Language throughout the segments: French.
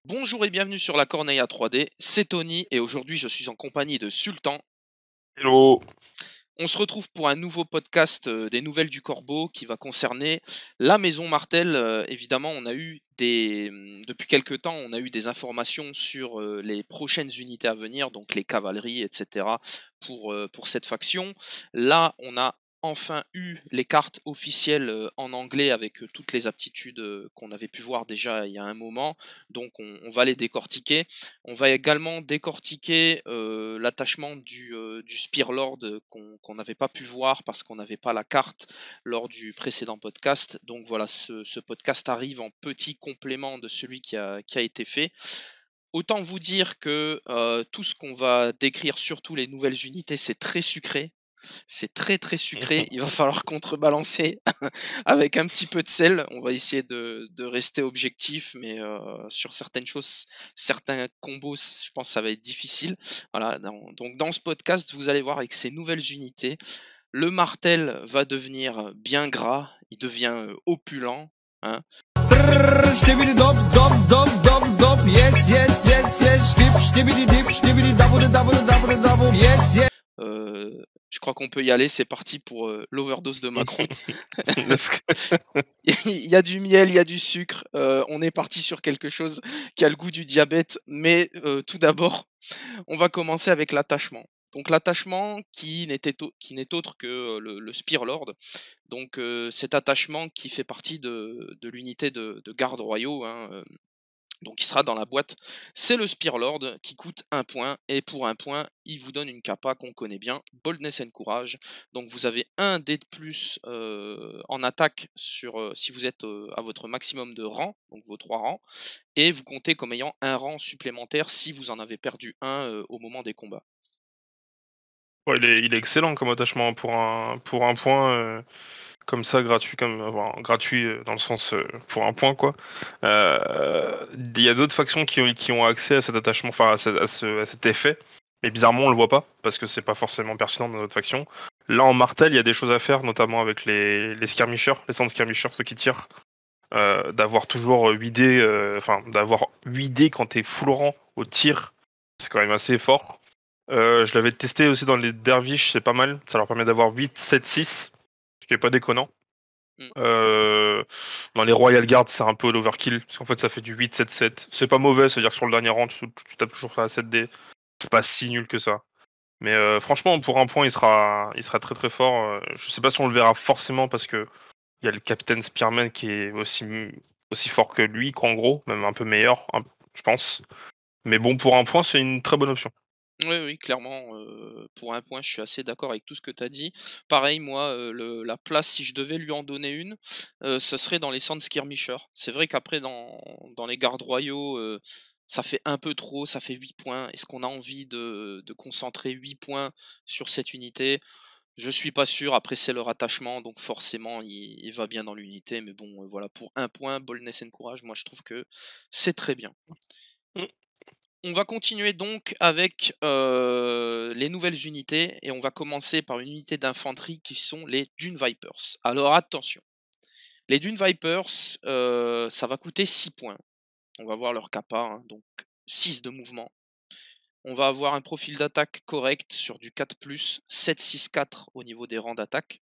Bonjour et bienvenue sur la Corneille à 3D, c'est Tony et aujourd'hui je suis en compagnie de Sultan. Hello. On se retrouve pour un nouveau podcast des Nouvelles du Corbeau qui va concerner la Maison Martel. Évidemment, depuis quelques temps, on a eu des informations sur les prochaines unités à venir, donc les cavaleries, etc. pour cette faction. Là, on a enfin eu les cartes officielles en anglais avec toutes les aptitudes qu'on avait pu voir déjà il y a un moment. Donc on va les décortiquer. On va également décortiquer l'attachement du Spear Lord qu'on n'avait pas pu voir parce qu'on n'avait pas la carte lors du précédent podcast. Donc voilà, ce podcast arrive en petit complément de celui qui a été fait. Autant vous dire que tout ce qu'on va décrire, surtout les nouvelles unités, c'est très sucré. C'est très très sucré. Il va falloir contrebalancer avec un petit peu de sel. On va essayer de rester objectif, mais sur certaines choses, certains combos, je pense que ça va être difficile. Voilà, donc dans ce podcast, vous allez voir avec ces nouvelles unités, le martel va devenir bien gras, il devient opulent. Hein. Brrr, Stibidi dop dop dop dop dop. Yes yes yes yes. Stibidi dip stibidi double double double double. Yes yes. Je crois qu'on peut y aller, c'est parti pour l'overdose de macroute. Il y a du miel, il y a du sucre, on est parti sur quelque chose qui a le goût du diabète, mais tout d'abord, on va commencer avec l'attachement. Donc l'attachement qui n'est autre que le Spear Lord. Donc cet attachement qui fait partie de l'unité de gardes royaux, hein, donc il sera dans la boîte. C'est le Spear Lord qui coûte 1 point, et pour 1 point, il vous donne une capa qu'on connaît bien, Boldness and Courage. Donc vous avez un dé de plus en attaque si vous êtes à votre maximum de rang, donc vos 3 rangs, et vous comptez comme ayant un rang supplémentaire si vous en avez perdu un au moment des combats. Ouais, il est excellent comme attachement pour un point comme ça, gratuit, gratuit dans le sens pour un point quoi. Il y a d'autres factions qui ont accès à cet attachement, enfin à cet effet, mais bizarrement on le voit pas parce que c'est pas forcément pertinent dans notre faction. Là en Martel, il y a des choses à faire, notamment avec les skirmishers, les centres skirmishers, ceux qui tirent, d'avoir toujours 8 dés, d'avoir 8 dés quand t'es full rang au tir, c'est quand même assez fort. Je l'avais testé aussi dans les derviches, c'est pas mal. Ça leur permet d'avoir 8, 7, 6, ce qui est pas déconnant. Mm. Dans les Royal Guards, c'est un peu l'overkill, parce qu'en fait ça fait du 8, 7, 7. C'est pas mauvais, c'est-à-dire que sur le dernier rang, tu tapes toujours sur la 7D. C'est pas si nul que ça. Mais franchement, pour un point, il sera très très fort. Je sais pas si on le verra forcément, parce que il y a le Captain Spearman qui est aussi fort que lui, qu'en gros, même un peu meilleur, je pense. Mais bon, pour un point, c'est une très bonne option. Oui, oui, clairement, pour 1 point, je suis assez d'accord avec tout ce que tu as dit. Pareil, moi, la place, si je devais lui en donner une, ce serait dans les centres skirmishers. C'est vrai qu'après dans les gardes royaux, ça fait un peu trop, ça fait 8 points. Est-ce qu'on a envie de concentrer 8 points sur cette unité? Je suis pas sûr. Après, c'est leur attachement, donc forcément, il va bien dans l'unité. Mais bon, voilà, pour 1 point, Boldness and Courage, moi, je trouve que c'est très bien. Mm. On va continuer donc avec les nouvelles unités et on va commencer par une unité d'infanterie qui sont les Dune Vipers. Alors attention, les Dune Vipers, ça va coûter 6 points. On va voir leur capa, hein, donc 6 de mouvement. On va avoir un profil d'attaque correct sur du 4+, 7-6-4 au niveau des rangs d'attaque.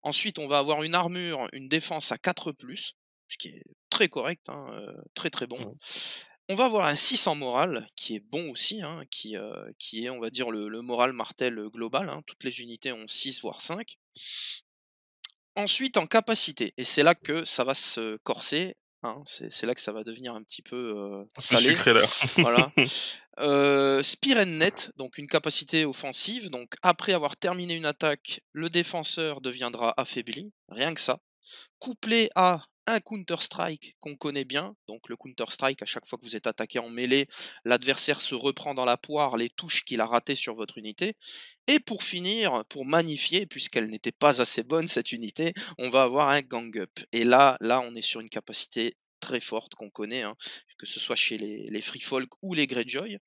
Ensuite, on va avoir une armure, une défense à 4+, ce qui est très correct, hein, très très bon. Mm. On va avoir un 6 en morale, qui est bon aussi, hein, qui est, on va dire, le moral martel global. Hein. Toutes les unités ont 6 voire 5. Ensuite, en capacité, et c'est là que ça va se corser, hein, c'est là que ça va devenir un petit peu Un peu salé. sucré là. Voilà. Spear and Net, donc une capacité offensive. Donc après avoir terminé une attaque, le défenseur deviendra affaibli, rien que ça. Couplé à un Counter-Strike qu'on connaît bien. Donc le Counter-Strike, à chaque fois que vous êtes attaqué en mêlée, l'adversaire se reprend dans la poire les touches qu'il a ratées sur votre unité. Et pour finir, pour magnifier, puisqu'elle n'était pas assez bonne cette unité, on va avoir un Gang Up. Et là on est sur une capacité très forte qu'on connaît, hein, que ce soit chez les Free Folk ou les Greyjoy.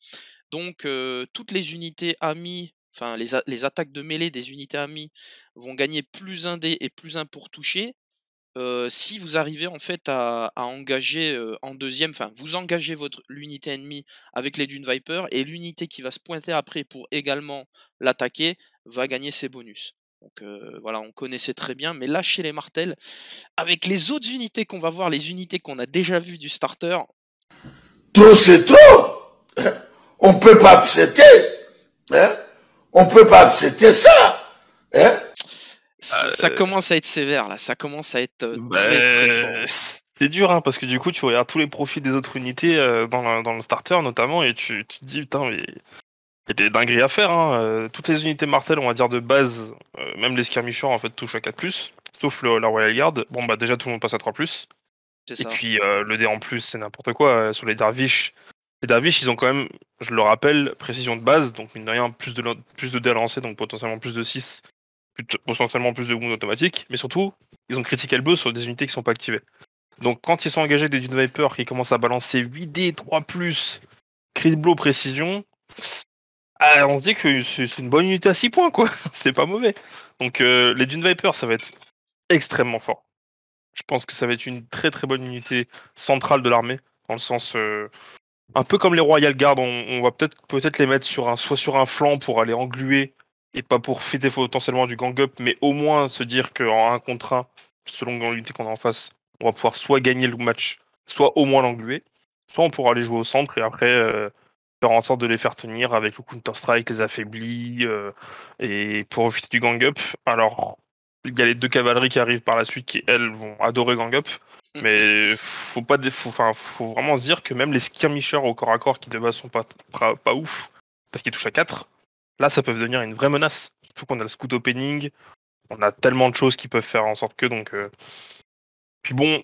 Donc toutes les unités amies, enfin les attaques de mêlée des unités amies vont gagner plus un dé et plus un pour toucher, si vous arrivez en fait à engager en deuxième, enfin vous engagez l'unité ennemie avec les Dune Viper et l'unité qui va se pointer après pour également l'attaquer va gagner ses bonus. Donc voilà, on connaissait très bien, mais là chez les martels, avec les autres unités qu'on va voir, les unités qu'on a déjà vues du starter, Trop c'est trop. On peut pas accepter. Hein? On peut pas accepter ça. Hein? ça commence à être sévère là, ça commence à être très très fort. C'est dur, hein, parce que du coup, tu regardes tous les profils des autres unités dans le starter notamment, et tu te dis, putain, mais il y a des dingueries à faire. Hein. Toutes les unités martel, on va dire de base, même les skirmishers, en fait, touchent à 4+, sauf la Royal Guard. Bon, bah déjà, tout le monde passe à 3+. C'est Et ça. puis, le dé en plus, c'est n'importe quoi. Sur les Dervish, ils ont quand même, je le rappelle, précision de base, donc mine de rien, plus de dés à lancer, donc potentiellement plus de 6, potentiellement plus de wounds automatiques, mais surtout, ils ont critical blow sur des unités qui sont pas activées. Donc quand ils sont engagés des Dune Viper qui commencent à balancer 8D, 3+, crit blow précision, on se dit que c'est une bonne unité à 6 points, quoi. C'est pas mauvais. Donc les Dune Viper, ça va être extrêmement fort. Je pense que ça va être une très très bonne unité centrale de l'armée, dans le sens un peu comme les Royal Guard, on va peut-être les mettre soit sur un flanc pour aller engluer et pas pour fêter potentiellement du gang up, mais au moins se dire qu'en 1 contre 1, selon l'unité qu'on a en face, on va pouvoir soit gagner le match, soit au moins l'engluer, soit on pourra aller jouer au centre et après faire en sorte de les faire tenir avec le Counter-Strike, les affaiblis et pour profiter du gang up. Alors, il y a les 2 cavaleries qui arrivent par la suite qui, elles, vont adorer gang up. Mais faut vraiment se dire que même les skirmishers au corps à corps qui de base sont pas ouf, parce qu'ils touchent à 4, là ça peut devenir une vraie menace. Surtout qu'on a le scout opening, on a tellement de choses qui peuvent faire en sorte que donc. Puis bon,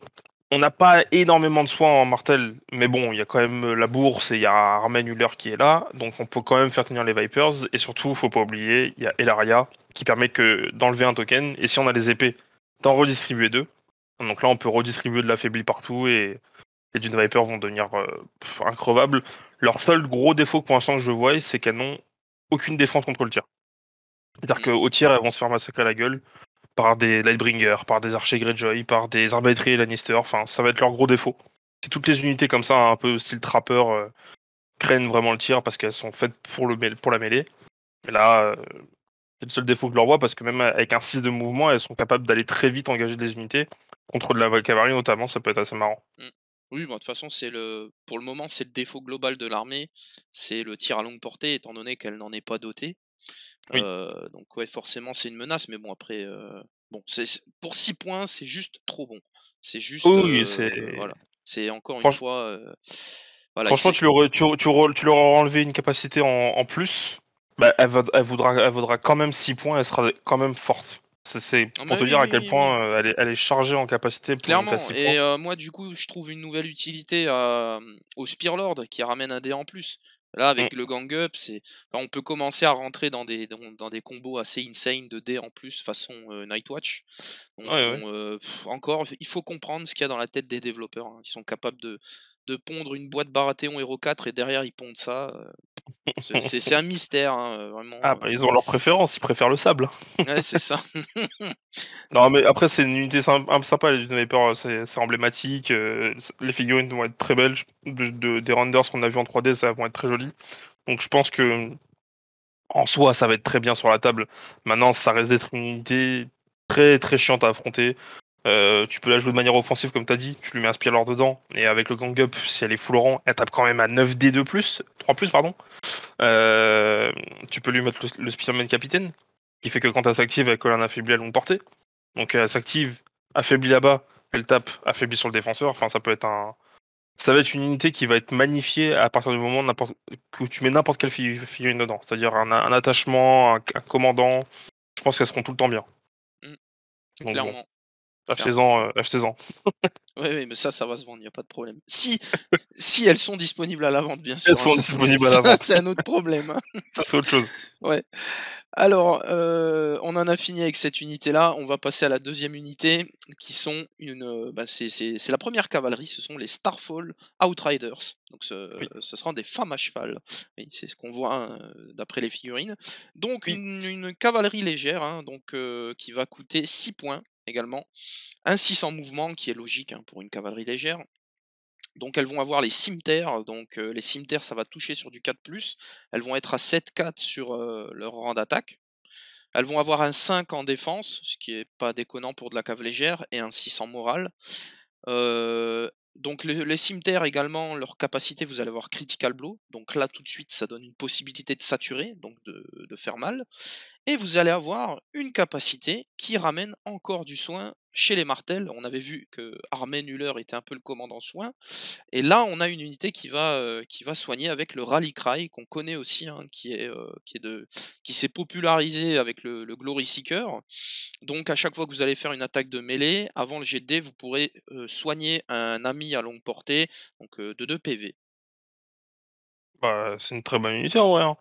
on n'a pas énormément de soins en martel, mais bon, il y a quand même la bourse et il y a Armen Huller qui est là, donc on peut quand même faire tenir les Vipers. Et surtout, faut pas oublier, il y a Elaria qui permet que d'enlever un token, et si on a les épées, d'en redistribuer 2. Donc là, on peut redistribuer de l'affaibli partout et les Dune Viper vont devenir increvables. Leur seul gros défaut pour l'instant que je vois, c'est qu'elles n'ont aucune défense contre le tir. C'est-à-dire qu'au tir, elles vont se faire massacrer la gueule par des Lightbringers, par des archers Greyjoy, par des arbatriers Lannister. Enfin, ça va être leur gros défaut. Si toutes les unités comme ça, un peu style trapper, craignent vraiment le tir parce qu'elles sont faites pour la mêlée. Mais là, c'est le seul défaut que je leur vois parce que même avec un style de mouvement, elles sont capables d'aller très vite engager des unités. Contre de la cavalerie notamment, ça peut être assez marrant. Oui, de toute façon, pour le moment, c'est le défaut global de l'armée, c'est le tir à longue portée, étant donné qu'elle n'en est pas dotée. Oui. Donc ouais, forcément, c'est une menace, mais bon, après, bon, pour 6 points, c'est juste trop bon. C'est juste, voilà. C'est encore une fois, voilà. Franchement, tu leur auras enlevé une capacité en plus, bah, elle vaudra quand même 6 points, elle sera quand même forte. C'est pour te dire à quel point elle est chargée en capacité. Clairement, et moi du coup je trouve une nouvelle utilité au Spearlord qui ramène un dé en plus. Là avec le gang up, on peut commencer à rentrer dans des combos assez insane de dés en plus façon Nightwatch. Donc, encore, il faut comprendre ce qu'il y a dans la tête des développeurs. Hein. Ils sont capables de pondre une boîte Baratheon Hero 4 et derrière ils pondent ça. C'est un mystère, hein, vraiment. Ah bah ils ont leur préférence, ils préfèrent le sable. Ouais, c'est ça. Non mais après c'est une unité sympa, les Dune Viper, c'est emblématique, les figurines vont être très belles, des renders qu'on a vu en 3D, ça vont être très joli. Donc je pense que en soi ça va être très bien sur la table. Maintenant ça reste d'être une unité très très chiante à affronter. Tu peux la jouer de manière offensive comme t'as dit, tu lui mets un Spearlord dedans, et avec le gang up, si elle est full rang, elle tape quand même à 9D de plus, 3+, pardon. Tu peux lui mettre le Spearman Capitaine, qui fait que quand elle s'active, elle colle un affaibli à longue portée. Donc elle s'active, affaiblie là-bas, elle tape, affaiblie sur le défenseur. Enfin, ça va être une unité qui va être magnifiée à partir du moment que tu mets n'importe quelle figurine dedans. C'est-à-dire un attachement, un commandant. Je pense qu'elles seront tout le temps bien. Donc, clairement. Bon. Achetez-en. Oui, mais ça va se vendre, il n'y a pas de problème. Si elles sont disponibles à la vente, bien sûr. Elles sont disponibles à la vente. C'est un autre problème. Hein. Ça, c'est autre chose. Ouais. Alors, on en a fini avec cette unité-là. On va passer à la deuxième unité, qui sont c'est la première cavalerie, ce sont les Starfall Outriders. Donc, ce seront des femmes à cheval. Oui, c'est ce qu'on voit d'après les figurines. Donc, une cavalerie légère, hein, donc, qui va coûter 6 points. également. Un 6 en mouvement, qui est logique pour une cavalerie légère. Donc elles vont avoir les cimeterres, donc les cimeterres ça va toucher sur du 4+, elles vont être à 7-4 sur leur rang d'attaque. Elles vont avoir un 5 en défense, ce qui est pas déconnant pour de la cave légère, et un 6 en morale. Donc les cimeterres également, leur capacité, vous allez avoir critical blow, donc là tout de suite ça donne une possibilité de saturer, donc de faire mal. Et vous allez avoir une capacité qui ramène encore du soin chez les martels. On avait vu que Armen Huller était un peu le commandant soin. Et là, on a une unité qui va soigner avec le Rally Cry, qu'on connaît aussi, qui s'est popularisé avec le Glory Seeker. Donc à chaque fois que vous allez faire une attaque de mêlée, avant le jet de dés, vous pourrez soigner un ami à longue portée, donc de 2 PV. Bah, c'est une très bonne unité en vrai. Hein.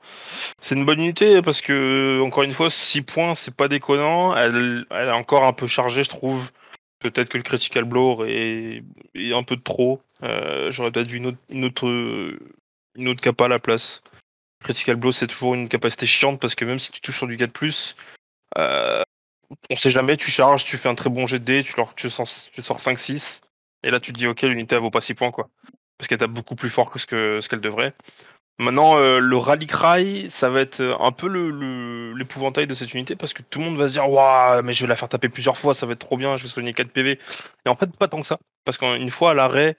C'est une bonne unité parce que, encore une fois, 6 points, c'est pas déconnant. Elle est encore un peu chargée, je trouve. Peut-être que le Critical Blow est un peu de trop. J'aurais peut-être vu une autre capa à la place. Critical Blow, c'est toujours une capacité chiante parce que même si tu touches sur du 4+, on sait jamais, tu charges, tu fais un très bon jet de dés, tu sors 5-6, et là tu te dis ok, l'unité elle vaut pas 6 points quoi. Parce qu'elle tape beaucoup plus fort que ce qu'elle devrait. Maintenant, le Rally Cry, ça va être un peu l'épouvantail de cette unité parce que tout le monde va se dire waouh, mais je vais la faire taper plusieurs fois, ça va être trop bien, je vais soigner 4 PV. Et en fait, pas tant que ça. Parce qu'une fois à l'arrêt,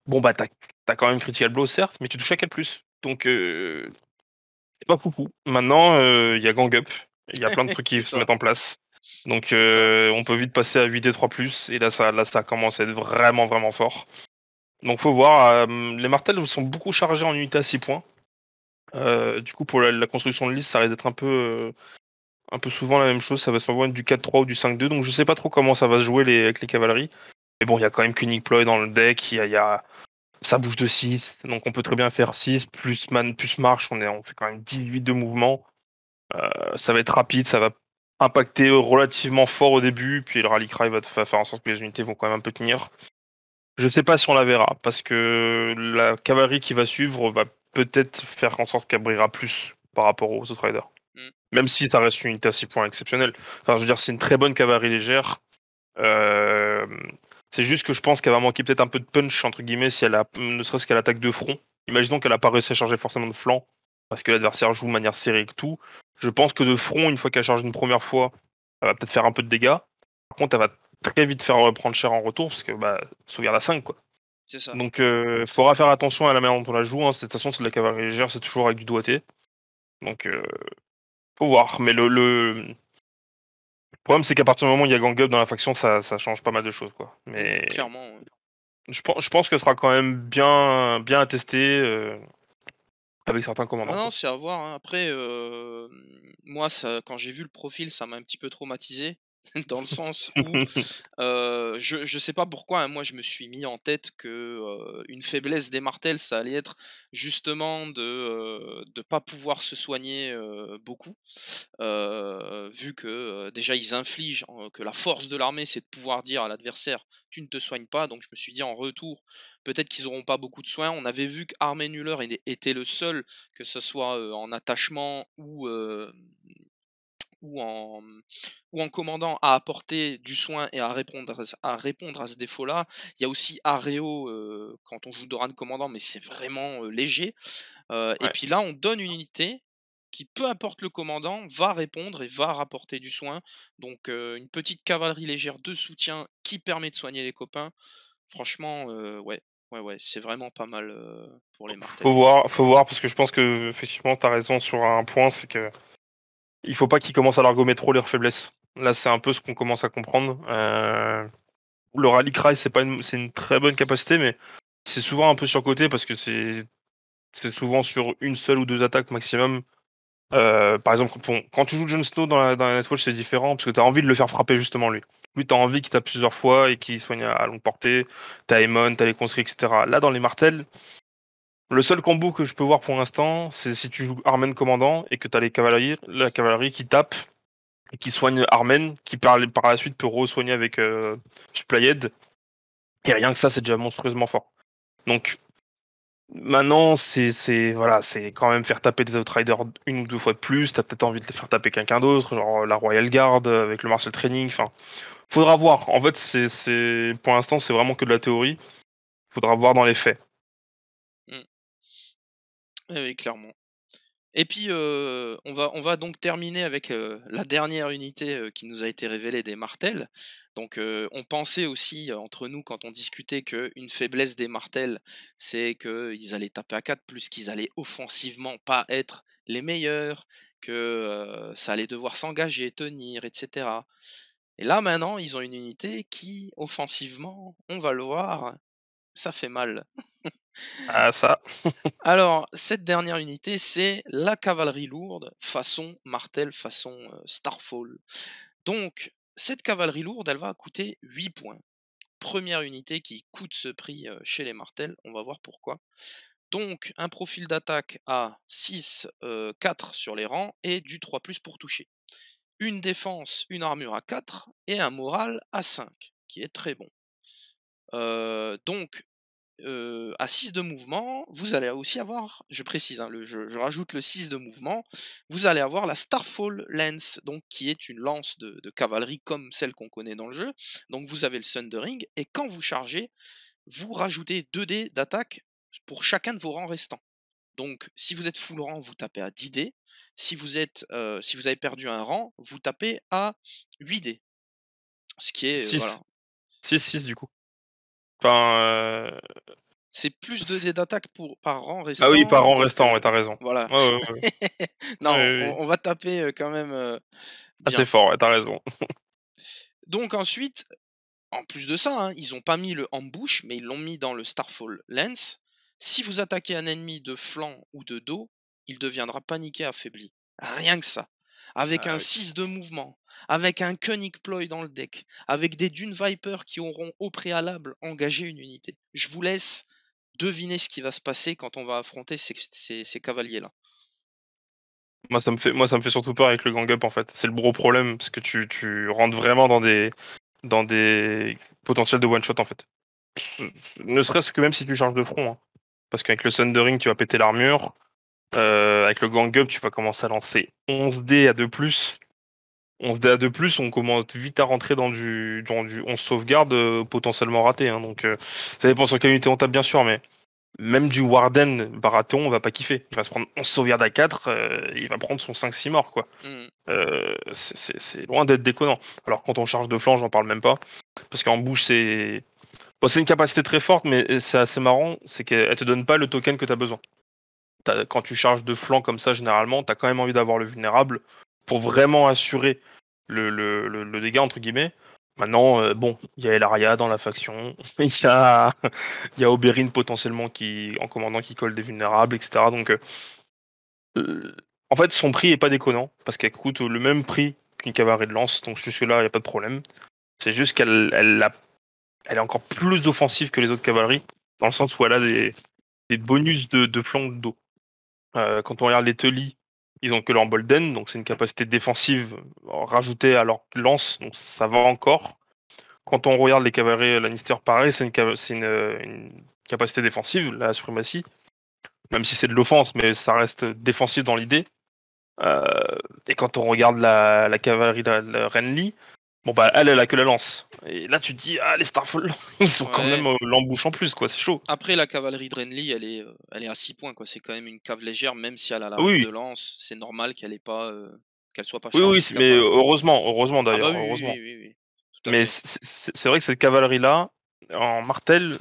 bon bah t'as quand même Critical Blow certes, mais tu touches à 4+. Donc c'est pas foufou. Maintenant, il y a Gang Up, il y a plein de trucs qui se mettent en place. Donc on peut vite passer à 8 et 3+, et là ça commence à être vraiment vraiment fort. Donc faut voir, les martels sont beaucoup chargés en unité à 6 points. Du coup pour la construction de liste ça risque d'être un peu souvent la même chose, ça va souvent être du 4-3 ou du 5-2, donc je sais pas trop comment ça va se jouer avec les cavaleries. Mais bon, il y a quand même König Ploy dans le deck, ça bouge de 6, donc on peut très bien faire 6, plus marche, on fait quand même 18 de mouvement. Ça va être rapide, ça va impacter relativement fort au début, puis le Rally Cry va faire en sorte que les unités vont quand même un peu tenir. Je ne sais pas si on la verra, parce que la cavalerie qui va suivre va peut-être faire en sorte qu'elle brillera plus par rapport aux autres riders. Même si ça reste une unité à 6 points exceptionnelle. Enfin, je veux dire, c'est une très bonne cavalerie légère. C'est juste que je pense qu'elle va manquer peut-être un peu de punch, entre guillemets, si elle a, ne serait-ce qu'elle attaque de front. Imaginons qu'elle n'a pas réussi à charger forcément de flanc, parce que l'adversaire joue de manière serrée et tout. Je pense que de front, une fois qu'elle charge une première fois, elle va peut-être faire un peu de dégâts. Par contre, elle va très vite faire prendre cher en retour, parce que sauvegarde à 5, quoi. C'est ça. Donc, faudra faire attention à la manière dont on la joue. Hein. De toute façon, c'est de la cavalerie légère, c'est toujours avec du doigté. Donc, faut voir. Mais le problème, c'est qu'à partir du moment où il y a Gang Up dans la faction, ça change pas mal de choses, quoi. Mais clairement. je pense que ce sera quand même bien attesté avec certains commandants. Non, c'est à voir. Hein. Après, moi, quand j'ai vu le profil, ça m'a un petit peu traumatisé. Dans le sens où je sais pas pourquoi, hein, moi je me suis mis en tête que une faiblesse des martels, ça allait être justement de pas pouvoir se soigner beaucoup, vu que déjà ils infligent, que la force de l'armée c'est de pouvoir dire à l'adversaire tu ne te soignes pas, donc je me suis dit en retour peut-être qu'ils auront pas beaucoup de soins. On avait vu qu'Armen Huller était le seul, que ce soit en attachement ou en commandant à apporter du soin et à répondre à ce défaut-là. Il y a aussi Areo quand on joue Doran commandant, mais c'est vraiment léger. Et puis là, on donne une unité qui, peu importe le commandant, va répondre et va rapporter du soin. Donc une petite cavalerie légère de soutien qui permet de soigner les copains. Franchement, ouais, c'est vraiment pas mal pour les martels. Faut voir, parce que je pense que effectivement, t'as raison sur un point, c'est que il faut pas qu'ils commencent à leur gommer trop leurs faiblesses. Là, c'est un peu ce qu'on commence à comprendre. Le Rally Cry, c'est une très bonne capacité, mais c'est souvent un peu surcoté parce que c'est souvent sur une seule ou deux attaques maximum. Par exemple, quand tu joues Jon Snow dans la Nightwatch, c'est différent parce que tu as envie de le faire frapper justement lui. Lui, tu as envie qu'il tape plusieurs fois et qu'il soigne à longue portée. T'as Aemon, t'as les conscrits, etc. Là, dans les martels, le seul combo que je peux voir pour l'instant, c'est si tu joues Armen commandant et que tu as la cavalerie qui tape et qui soigne Armen, qui par la suite peut re-soigner avec Supplayed. Et rien que ça, c'est déjà monstrueusement fort. Donc, maintenant, c'est quand même faire taper des Outriders une ou deux fois de plus. T'as peut-être envie de les faire taper quelqu'un d'autre, genre la Royal Guard avec le Martial Training. Enfin, Faudra voir. En fait, c'est pour l'instant, c'est vraiment que de la théorie. Faudra voir dans les faits. Oui, clairement. Et puis, on va donc terminer avec la dernière unité qui nous a été révélée des Martels. Donc, on pensait aussi, entre nous, quand on discutait, qu'une faiblesse des Martels, c'est qu'ils allaient taper à 4, plus qu'ils allaient offensivement pas être les meilleurs, que ça allait devoir s'engager, tenir, etc. Et là, maintenant, ils ont une unité qui, offensivement, on va le voir, ça fait mal. Ah, ça. Alors, cette dernière unité, c'est la cavalerie lourde, façon Martel, façon Starfall. Donc, cette cavalerie lourde, elle va coûter 8 points. Première unité qui coûte ce prix chez les Martels, on va voir pourquoi. Donc, un profil d'attaque à 6, 4 sur les rangs et du 3+, pour toucher. Une défense, une armure à 4 et un moral à 5, qui est très bon. Donc, à 6 de mouvement, vous allez aussi avoir, je précise, hein, je rajoute le 6 de mouvement, vous allez avoir la Starfall Lance, donc qui est une lance de cavalerie comme celle qu'on connaît dans le jeu. Donc vous avez le Thundering, et quand vous chargez, vous rajoutez 2 dés d'attaque pour chacun de vos rangs restants. Donc si vous êtes full rang, vous tapez à 10 dés. Si vous avez perdu un rang, vous tapez à 8 dés. Ce qui est, 6. voilà. 6 du coup. Enfin. C'est plus de dés d'attaque par rang restant. Ah oui, par rang donc, restant, ouais, t'as raison. Voilà. Ouais. Non, Ouais. on va taper quand même bien. Assez fort, ouais, t'as raison. Donc ensuite, en plus de ça, hein, ils ont pas mis le ambush, mais ils l'ont mis dans le Starfall Lance. Si vous attaquez un ennemi de flanc ou de dos, il deviendra paniqué, affaibli. Rien que ça. Avec Ah un oui. 6 de mouvement, avec un Koenig Ploy dans le deck, avec des Dune Viper qui auront au préalable engagé une unité. Je vous laisse deviner ce qui va se passer quand on va affronter ces cavaliers-là. Moi, ça me fait surtout peur avec le gang up en fait. C'est le gros problème parce que tu rentres vraiment dans des potentiels de one shot en fait. Ne serait-ce que même si tu charges de front, hein. Parce qu'avec le Thundering, tu vas péter l'armure. Avec le gang up, tu vas commencer à lancer 11 dés à 2+. 11 dés à 2+, on commence vite à rentrer dans du 11 sauvegarde potentiellement raté. Hein. Donc, ça dépend sur quelle unité on tape, bien sûr, mais même du Warden Baratheon, on va pas kiffer. Il va se prendre 11 sauvegardes à 4, il va prendre son 5-6 morts, quoi. C'est loin d'être déconnant. Alors, quand on charge de flanc, j'en parle même pas. Parce qu'en bouche, c'est une capacité très forte, mais c'est assez marrant, c'est qu'elle te donne pas le token que tu as besoin. Quand tu charges de flanc comme ça, généralement, tu as quand même envie d'avoir le vulnérable pour vraiment assurer le dégât, entre guillemets. Maintenant, bon, il y a Elaria dans la faction, il y a Oberyn potentiellement en commandant qui colle des vulnérables, etc. Donc, en fait, son prix est pas déconnant, parce qu'elle coûte le même prix qu'une cavalerie de lance, donc jusque-là, il n'y a pas de problème. C'est juste qu'elle est encore plus offensive que les autres cavaleries, dans le sens où elle a des bonus de flanc de dos. Quand on regarde les Tully, ils ont que leur Bolden, donc c'est une capacité défensive rajoutée à leur lance, donc ça va encore. Quand on regarde les cavaleries Lannister, pareil, c'est une capacité défensive, la suprématie, même si c'est de l'offense, mais ça reste défensif dans l'idée. Et quand on regarde la cavalerie de Renly, bon bah elle a que la lance. Et là tu te dis, ah les Starfall, ils ont quand même l'embouche en plus, quoi, c'est chaud. Après la cavalerie de Renly, elle est à 6 points, quoi. C'est quand même une cave légère, même si elle a la Oui. reine de lance, c'est normal qu'elle ait pas qu'elle soit pas Oui, chargée. mais heureusement d'ailleurs. Ah bah oui, heureusement. oui. Tout à Mais fait. c'est vrai que cette cavalerie-là, en Martel,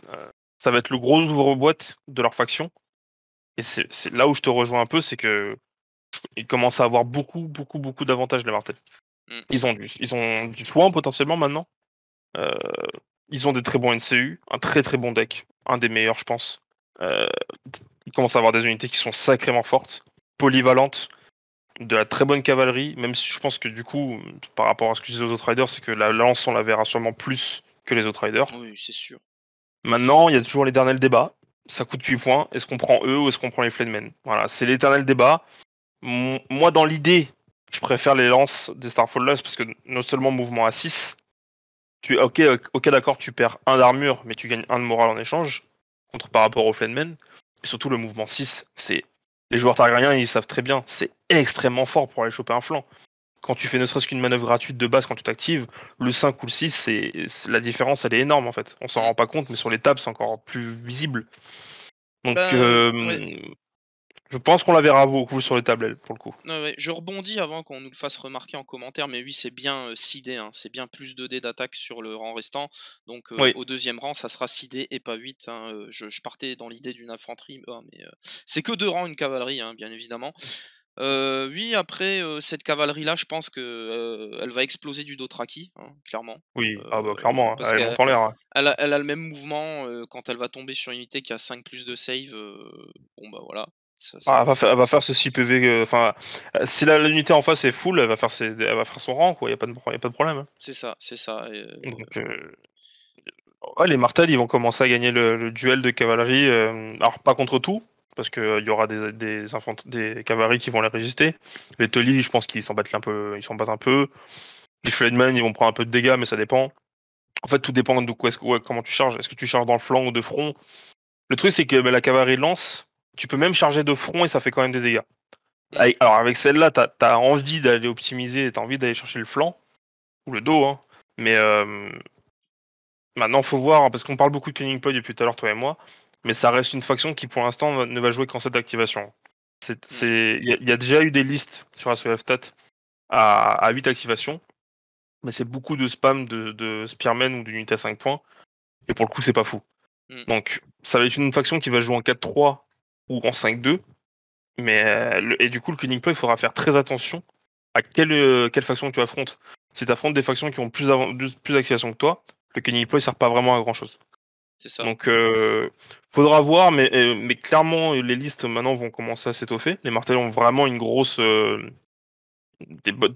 ça va être le gros ouvre-boîte de leur faction. Et c'est là où je te rejoins un peu, c'est que ils commencent à avoir beaucoup d'avantages, les Martel. Ils ont du soin potentiellement maintenant. Ils ont des très bons NCU, un très bon deck, un des meilleurs, je pense. Ils commencent à avoir des unités qui sont sacrément fortes, polyvalentes, de la très bonne cavalerie, même si je pense que du coup, par rapport à ce que je disais aux autres riders, c'est que la lance, on la verra sûrement plus que les autres riders. Oui, c'est sûr. Maintenant, il y a toujours l'éternel débat. Ça coûte 8 points. Est-ce qu'on prend eux ou est-ce qu'on prend les Flamemen? Voilà, c'est l'éternel débat. Moi, dans l'idée, je préfère les lances des Starfall Lust parce que non seulement mouvement à 6, ok, d'accord, tu perds 1 d'armure, mais tu gagnes 1 de morale en échange, par rapport aux Flamemen. Et surtout, le mouvement 6, c'est. Les joueurs Targaryens, ils savent très bien, c'est extrêmement fort pour aller choper un flanc. quand tu fais ne serait-ce qu'une manœuvre gratuite de base quand tu t'actives, le 5 ou le 6, la différence elle est énorme en fait. On s'en rend pas compte, mais sur les tables c'est encore plus visible. Donc Ouais. je pense qu'on la verra beaucoup sur les tablettes pour le coup. Ouais. Je rebondis avant qu'on nous le fasse remarquer en commentaire, mais oui, c'est bien 6 dés, hein, c'est bien plus de dés d'attaque sur le rang restant. Donc Oui. au deuxième rang, ça sera 6 dés et pas 8. Hein, je partais dans l'idée d'une infanterie, mais c'est que 2 rangs, une cavalerie, hein, bien évidemment. Oui, après, cette cavalerie-là, je pense que elle va exploser du Dothraki, hein, clairement. Oui, clairement, Parce elle qu'elle monte en l'air. elle a le même mouvement, quand elle va tomber sur une unité qui a 5 plus de save, bon bah voilà. Ça Elle va faire ce 6 PV. Enfin, si l'unité en face est full, elle va faire son rang, quoi. Y a pas de problème. Hein. c'est ça. Donc, ouais, les Martels, ils vont commencer à gagner le duel de cavalerie. Alors, pas contre tout, parce qu'il y aura des cavaleries qui vont les résister. Les Tully, je pense qu'ils s'en battent un peu. Ils s'en battent un peu. Les Flademen, ils vont prendre un peu de dégâts, mais ça dépend. En fait, tout dépend de quoi, comment tu charges. Est-ce que tu charges dans le flanc ou de front? Le truc, c'est que la cavalerie lance, tu peux même charger de front et ça fait quand même des dégâts. Alors, avec celle-là, t'as envie d'aller optimiser, t'as envie d'aller chercher le flanc ou le dos, hein. Mais maintenant, faut voir, hein, parce qu'on parle beaucoup de Cunning Point depuis tout à l'heure, toi et moi, mais ça reste une faction qui, pour l'instant, ne va jouer qu'en cette activation. Il y a déjà eu des listes sur ASOF Stat à 8 activations, mais c'est beaucoup de spam de Spearman ou d'unité à 5 points, et pour le coup, c'est pas fou. Donc, ça va être une faction qui va jouer en 4-3 ou en 5-2, mais et du coup, le Cunning Point, il faudra faire très attention à quelle faction tu affrontes. Si tu affrontes des factions qui ont plus d'activation que toi, le Cunning Point sert pas vraiment à grand chose. C'est ça. Donc, faudra voir, mais clairement, les listes maintenant vont commencer à s'étoffer. Les Martels ont vraiment une grosse,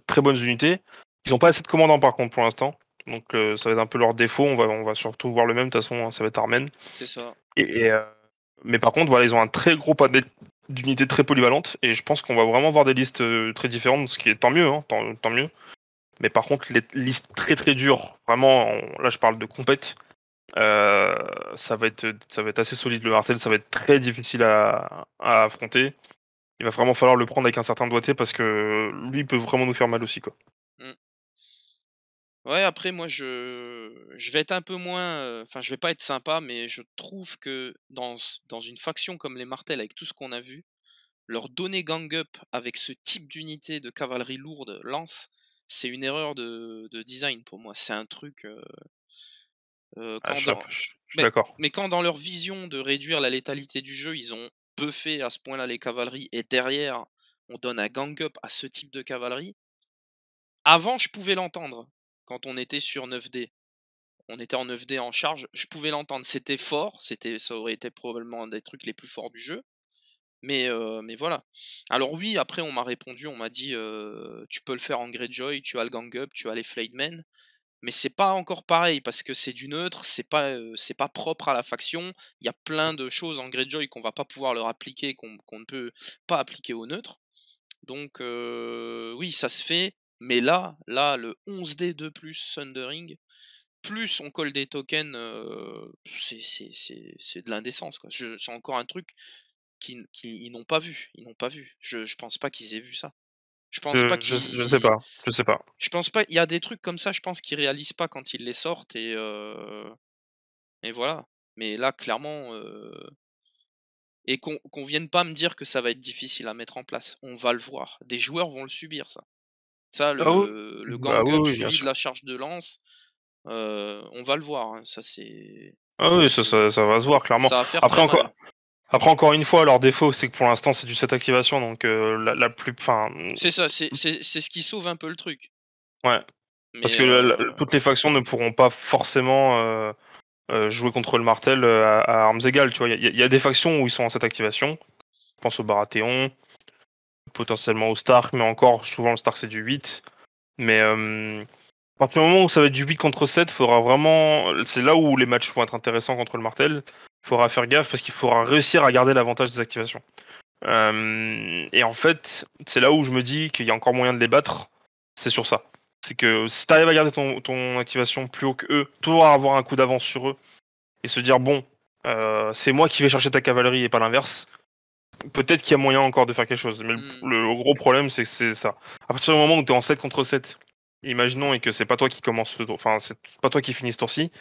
très bonnes unités. Ils n'ont pas assez de commandants par contre pour l'instant. Donc, ça va être un peu leur défaut. On va surtout voir le même. De toute façon, ça va être Armen. C'est ça. Mais par contre, voilà, ils ont un très gros panel d'unités très polyvalentes. Et je pense qu'on va vraiment voir des listes très différentes, ce qui est tant mieux. Hein, tant mieux. Mais par contre, les listes très très dures, vraiment, là je parle de compète. Ça va être assez solide le Martel, ça va être très difficile à affronter. Il va vraiment falloir le prendre avec un certain doigté parce que lui peut vraiment nous faire mal aussi quoi. Ouais, après moi je vais être un peu moins, enfin je vais pas être sympa, mais je trouve que dans une faction comme les Martels, avec tout ce qu'on a vu, leur donner gang up avec ce type d'unité de cavalerie lourde lance, c'est une erreur de design pour moi. C'est un truc Je suis d'accord. mais quand dans leur vision de réduire la létalité du jeu, ils ont buffé à ce point-là les cavaleries et derrière on donne un gang up à ce type de cavalerie. Avant, je pouvais l'entendre quand on était sur 9D. On était en 9D en charge, je pouvais l'entendre. C'était fort, ça aurait été probablement un des trucs les plus forts du jeu. Mais voilà. Alors oui, après on m'a répondu, on m'a dit tu peux le faire en Greyjoy, tu as le gang up, tu as les Flademen. Mais c'est pas encore pareil parce que c'est du neutre, c'est pas propre à la faction. Il y a plein de choses en Greyjoy qu'on va pas pouvoir leur appliquer, qu'on ne peut pas appliquer au neutre. Donc oui, ça se fait. Mais là, le 11D de plus Sundering, plus on colle des tokens, c'est de l'indécence, quoi. C'est encore un truc qu'ils n'ont pas vu. Ils n'ont pas vu. Je pense pas qu'ils aient vu ça. Je pense pas Je sais pas. Je sais pas. Je pense pas. Il y a des trucs comme ça, je pense qu'ils réalisent pas quand ils les sortent et voilà. Mais là, clairement, et qu'on vienne pas me dire que ça va être difficile à mettre en place. On va le voir. Des joueurs vont le subir, ça. Ça, Ah oui. le Bah gang up oui, bien suivi de sûr. la charge de lance, on va le voir. Hein. Ça, c'est. Ah oui, ça va se voir clairement. Ça va faire très mal. Après encore une fois, leur défaut, c'est que pour l'instant, c'est du set activation, donc C'est ça, c'est ce qui sauve un peu le truc. Ouais. Mais Parce que toutes les factions ne pourront pas forcément jouer contre le Martel à armes égales, tu vois. Il y a des factions où ils sont en cette activation. Je pense au Baratheon, potentiellement au Stark, mais encore, souvent le Stark c'est du 8. Mais à partir du moment où ça va être du 8 contre 7, faudra vraiment. C'est là où les matchs vont être intéressants contre le Martel. Il faudra faire gaffe parce qu'il faudra réussir à garder l'avantage des activations. Et en fait, c'est là où je me dis qu'il y a encore moyen de les battre, c'est sur ça. C'est que si tu arrives à garder ton activation plus haut que eux, toujours avoir un coup d'avance sur eux, et se dire bon, c'est moi qui vais chercher ta cavalerie et pas l'inverse, peut-être qu'il y a moyen encore de faire quelque chose. Mais le gros problème, c'est que c'est ça. À partir du moment où tu es en 7 contre 7, imaginons, et que c'est pas toi qui commence le tour, enfin, c'est pas toi qui finis ce tour-ci,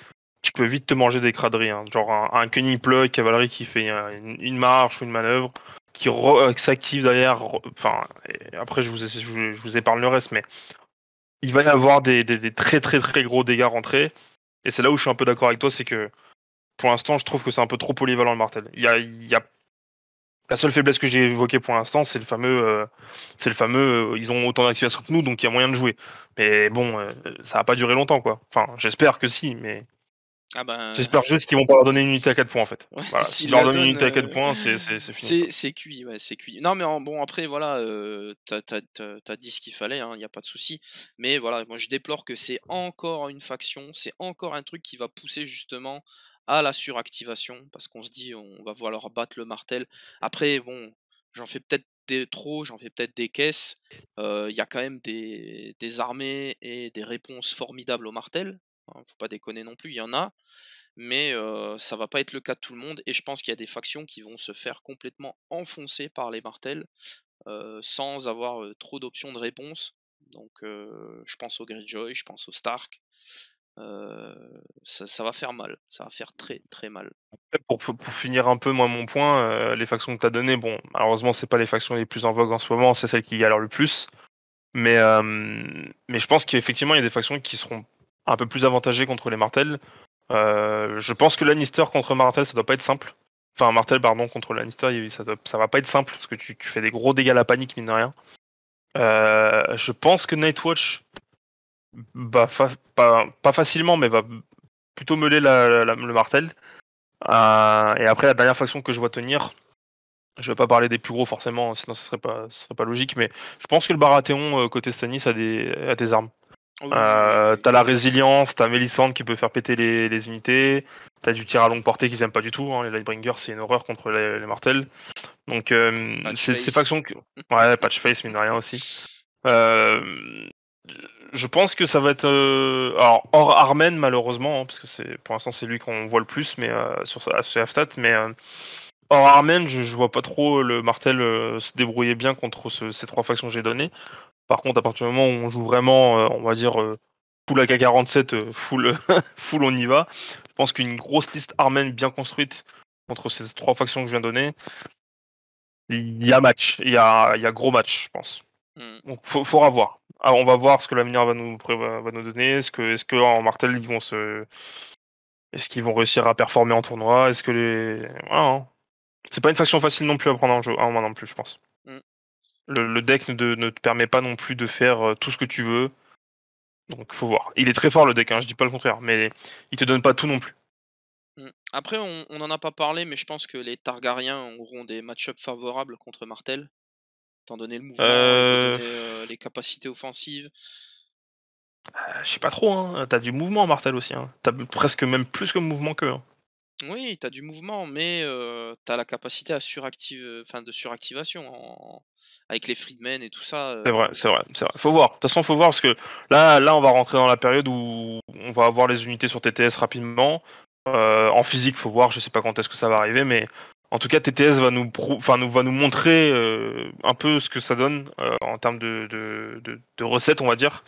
tu peux vite te manger des craderies. Hein. Genre un Cunning Plug, cavalerie qui fait une marche ou une manœuvre, qui s'active derrière. Enfin, après, je vous épargne le reste, mais il va y avoir des très très très gros dégâts rentrés. Et c'est là où je suis un peu d'accord avec toi, c'est que pour l'instant, je trouve que c'est un peu trop polyvalent le martel. Il y a la seule faiblesse que j'ai évoquée pour l'instant, c'est le fameux, ils ont autant d'activation que nous, donc il y a moyen de jouer. Mais bon, ça va pas durer longtemps, quoi. Enfin, j'espère que si, mais Ah ben, j'espère juste qu'ils vont pas leur donner une unité à 4 points, en fait. ouais, Voilà, s'ils s'ils leur la donnent une donnent, unité à 4 points, c'est fini, quoi. c'est cuit, ouais, c'est cuit. Non, mais bon, après, voilà, t'as dit ce qu'il fallait, il n'y a pas de souci. Mais voilà, moi je déplore que c'est encore une faction, c'est encore un truc qui va pousser justement à la suractivation, parce qu'on se dit, on va voir battre le martel. Après, bon, j'en fais peut-être j'en fais peut-être des caisses. Il y a quand même des armées et des réponses formidables au martel. Hein, faut pas déconner non plus, il y en a. Mais ça va pas être le cas de tout le monde, et je pense qu'il y a des factions qui vont se faire complètement enfoncer par les martels, sans avoir trop d'options de réponse. Donc je pense au Greyjoy, je pense au Stark. Ça va faire mal, ça va faire très très mal. Pour finir un peu, moi, mon point, les factions que tu as données, bon, malheureusement, c'est pas les factions les plus en vogue en ce moment, c'est celles qui galèrent le plus. Mais je pense qu'effectivement, il y a des factions qui seront un peu plus avantagées contre les martels. Je pense que Lannister contre Martel, ça doit pas être simple. Enfin, Martel, pardon, contre Lannister, ça va pas être simple, parce que tu fais des gros dégâts à la panique, mine de rien. Je pense que Nightwatch, pas facilement, mais va plutôt meuler le Martel. Et après, la dernière faction que je vois tenir, je vais pas parler des plus gros forcément, sinon ce serait pas logique, mais je pense que le Baratheon côté Stannis a des armes. Oh oui. T'as la résilience, t'as Melisandre qui peut faire péter les unités, t'as du tir à longue portée qu'ils aiment pas du tout, hein. Les Lightbringers c'est une horreur contre les martels. Donc c'est ces factions que... Ouais, Patchface mine de rien aussi. Je pense que ça va être... Alors hors Armen malheureusement, hein, parce que pour l'instant c'est lui qu'on voit le plus mais sur Aftat, mais hors Armen je vois pas trop le martel se débrouiller bien contre ces 3 factions que j'ai données. Par contre, à partir du moment où on joue vraiment, on va dire, full AK-47, full, full on y va, je pense qu'une grosse liste armène bien construite contre ces 3 factions que je viens de donner, il y a match, il y a gros match, je pense. Donc, faudra voir. Alors, on va voir ce que l'avenir va nous donner. Est-ce que en Martel, est-ce qu'ils vont réussir à performer en tournoi? Est-ce que voilà, hein. C'est pas une faction facile non plus à prendre en main non plus, je pense. Le deck ne te permet pas non plus de faire tout ce que tu veux. Donc faut voir. Il est très fort le deck, hein, je dis pas le contraire, mais il te donne pas tout non plus. Après, on en a pas parlé, mais je pense que les Targaryens auront des match-ups favorables contre Martel, étant donné le mouvement, étant donné les capacités offensives. Je sais pas trop, hein. T'as du mouvement Martel aussi, hein. T'as presque même plus que mouvement qu'eux. Hein. Oui, t'as du mouvement, mais t'as la capacité à de suractivation avec les Freedmen et tout ça. C'est vrai. Faut voir. De toute façon, faut voir parce que là, on va rentrer dans la période où on va avoir les unités sur TTS rapidement. En physique, faut voir. Je sais pas quand est-ce que ça va arriver, mais en tout cas, TTS va nous montrer un peu ce que ça donne en termes de recettes, on va dire,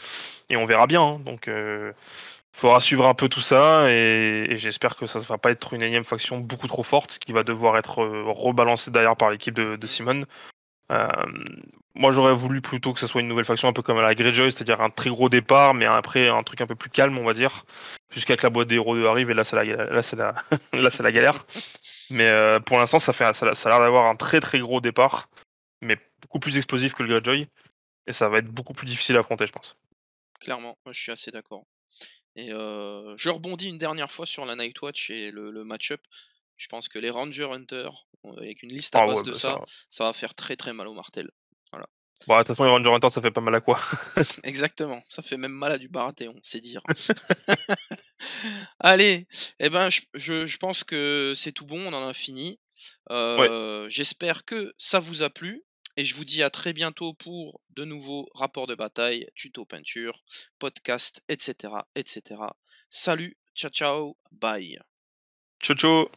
et on verra bien. Hein. Donc, faudra suivre un peu tout ça, et j'espère que ça ne va pas être une énième faction beaucoup trop forte qui va devoir être rebalancée derrière par l'équipe de Simon. Moi, j'aurais voulu plutôt que ça soit une nouvelle faction un peu comme à la Greyjoy, c'est-à-dire un très gros départ, mais après un truc un peu plus calme, on va dire, jusqu'à que la boîte des héros 2 arrive, et là, c'est la galère. Mais pour l'instant, ça a l'air d'avoir un très très gros départ, mais beaucoup plus explosif que le Greyjoy, et ça va être beaucoup plus difficile à affronter, je pense. Clairement, moi, je suis assez d'accord. Et je rebondis une dernière fois sur la Nightwatch et le match-up. Je pense que les Ranger Hunter, avec une liste à base de ça va faire très très mal au martel. Voilà. Bon, de toute façon, les Ranger Hunter, ça fait pas mal à quoi. Exactement, ça fait même mal à du Baratheon, c'est dire. Allez, je pense que c'est tout bon, on en a fini. J'espère que ça vous a plu. Et je vous dis à très bientôt pour de nouveaux rapports de bataille, tuto peinture, podcast, etc. etc. Salut, ciao ciao, bye. Ciao ciao.